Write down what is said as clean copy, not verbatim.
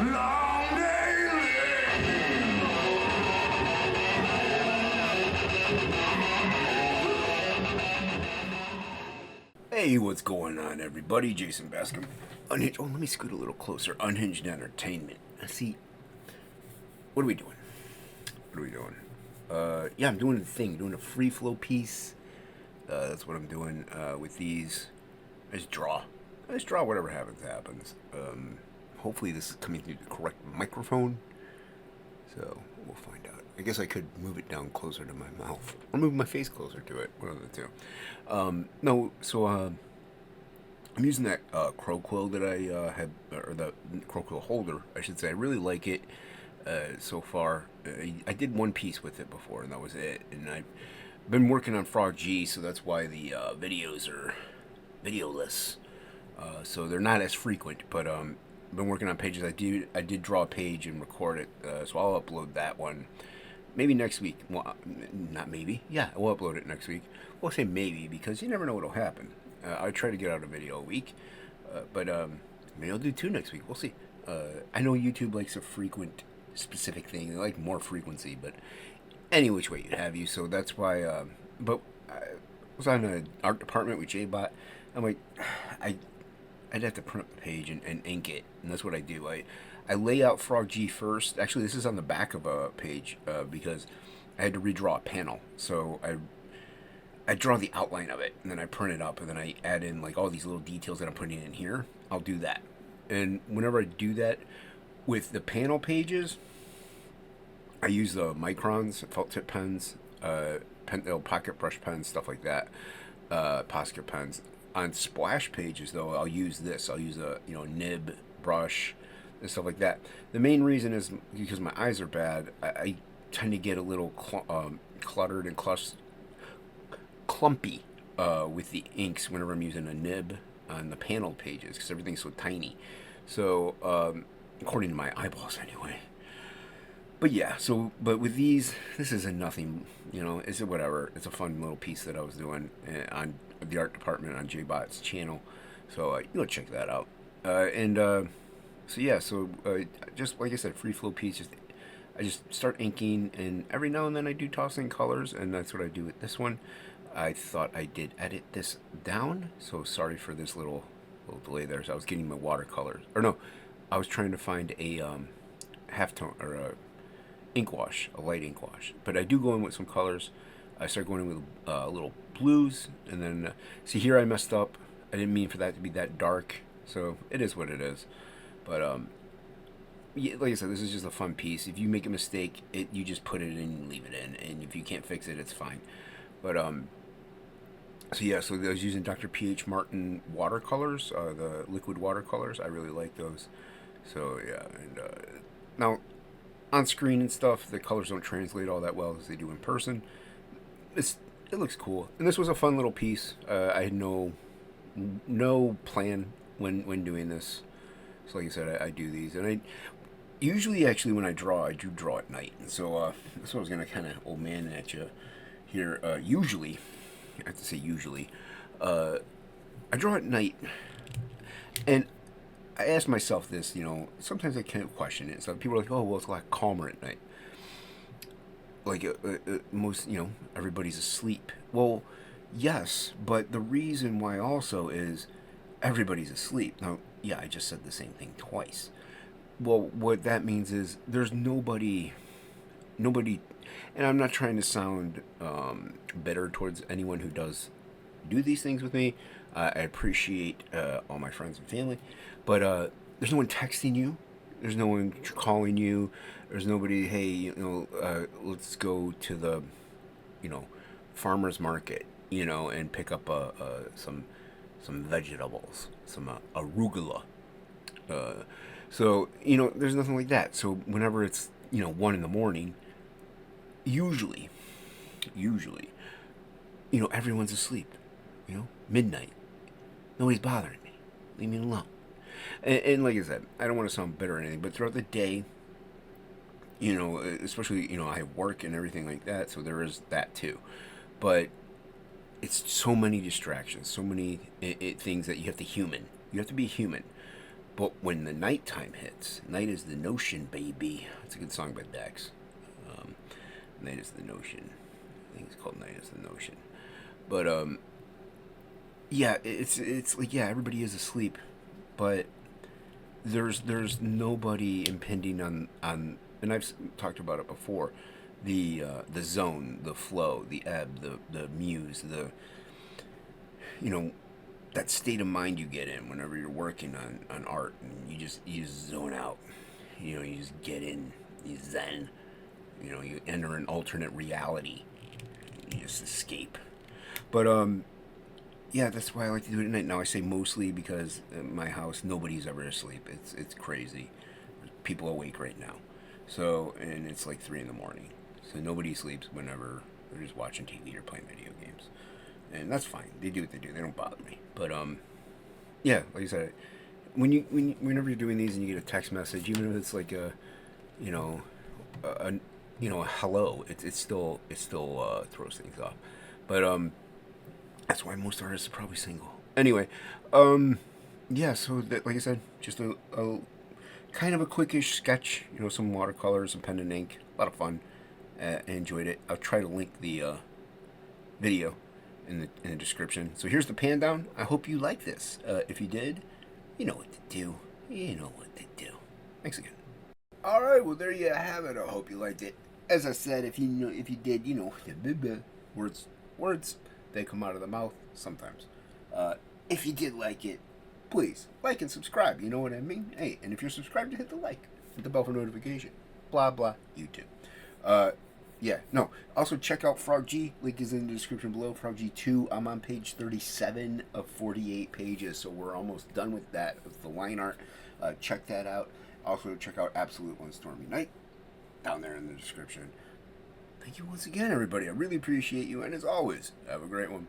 Long day Hey, what's going on, everybody? Jason Bascom. Unhinged. Oh, let me scoot a little closer. Unhinged Entertainment. See, what are we doing? What are we doing? Yeah, I'm doing a thing. Doing a free flow piece. That's what I'm doing with these. I just draw. Whatever happens. Hopefully this is coming through the correct microphone. So we'll find out. I guess I could move it down closer to my mouth, or move my face closer to it. One of the two. No, so I'm using that crow quill that I had, or the crow quill holder, I should say. I really like it so far. I did one piece with it before, and that was it. And I've been working on Frog G, so that's why the videos are videoless. So they're not as frequent, but been working on pages. I did draw a page and record it, so I'll upload that one maybe next week. Well, not maybe. Yeah, we'll upload it next week. We'll say maybe because you never know what'll happen. I try to get out a video a week, but maybe I'll do two next week. We'll see. I know YouTube likes a frequent, specific thing. They like more frequency, but any which way you'd have you. So that's why. But I was on an art department with JBot. I'm like, I'd have to print up the page and ink it, and that's what I do. I lay out Frog G first. Actually, this is on the back of a page because I had to redraw a panel. So I draw the outline of it, and then I print it up, and then I add in like all these little details that I'm putting in here. I'll do that, and whenever I do that with the panel pages, I use the Microns, felt tip pens, pocket brush pens, stuff like that, Posca pens. On splash pages, though, I'll use this. I'll use a nib brush and stuff like that. The main reason is because my eyes are bad. I tend to get a little cluttered and clumpy with the inks whenever I'm using a nib on the panel pages because everything's so tiny. So according to my eyeballs, anyway. But yeah, but with these, this is a nothing, it's a whatever. It's a fun little piece that I was doing on the art department on JBot's channel. So you go check that out. Just like I said, free flow piece. I just start inking, and every now and then I do toss in colors, and that's what I do with this one. I thought I did edit this down, so sorry for this little delay there. So I was getting my watercolors, or no, I was trying to find a halftone or a ink wash, a light ink wash. But I do go in with some colors. I start going in with little blues, and then see here I messed up. I didn't mean for that to be that dark, so it is what it is. But yeah, like I said, this is just a fun piece. If you make a mistake, you just put it in and leave it in, and if you can't fix it, it's fine. But so I was using Dr. P.H. Martin watercolors, the liquid watercolors. I really like those. So yeah, and now on screen and stuff, the colors don't translate all that well as they do in person. It looks cool, and this was a fun little piece. I had no plan when doing this, so like I said, I do these, and I usually actually when I do draw at night, and so that's what I was gonna kind of old man at you here. Usually, I have to say usually, I draw at night, and I ask myself this, sometimes I can't question it. So people are like, oh, well, it's a lot calmer at night. Like most, everybody's asleep. Well, yes, but the reason why also is everybody's asleep. Now, yeah, I just said the same thing twice. Well, what that means is there's nobody, and I'm not trying to sound bitter towards anyone who does do these things with me. I appreciate all my friends and family, but there's no one texting you. There's no one calling you. There's nobody, hey, let's go to the, farmer's market, and pick up some vegetables, some arugula. So, there's nothing like that. So whenever it's, 1 in the morning, usually, everyone's asleep, midnight. Nobody's bothering me. Leave me alone. And like I said, I don't want to sound bitter or anything, but throughout the day, especially, I have work and everything like that, so there is that too. But it's so many distractions, so many things that you have to be human. But when the nighttime hits, night is the notion, baby. It's a good song by Dax. Um, Night is the notion. I think it's called Night is the Notion. But yeah, it's like yeah, everybody is asleep, but there's nobody impending on. And I've talked about it before, the zone, the flow, the ebb, the muse, the you know that state of mind you get in whenever you're working on art, and you just zone out. You just get in, you zen. You enter an alternate reality. You just escape. But yeah, that's why I like to do it at night. Now I say mostly because in my house nobody's ever asleep. It's crazy. People awake right now, so and it's like 3 in the morning. So nobody sleeps whenever they're just watching TV or playing video games, and that's fine. They do what they do. They don't bother me. But yeah, like I said, whenever you're doing these and you get a text message, even if it's like you know, a a hello, it still throws things off. But that's why most artists are probably single. Anyway, yeah. So that, like I said, just a kind of a quickish sketch. Some watercolors, some pen and ink. A lot of fun. I enjoyed it. I'll try to link the video in the description. So here's the pan down. I hope you like this. If you did, you know what to do. You know what to do. Thanks again. All right. Well, there you have it. I hope you liked it. As I said, if you did, words, they come out of the mouth sometimes. If you did like it, please like and subscribe. You know what I mean? Hey, and if you're subscribed, hit the like, hit the bell for notification. Blah blah. YouTube. Yeah. No. Also check out Frog G. Link is in the description below. Frog G 2. I'm on page 37 of 48 pages, so we're almost done with that with the line art. Check that out. Also check out Absolute One Stormy Night down there in the description. Thank you once again, everybody. I really appreciate you, and as always, have a great one.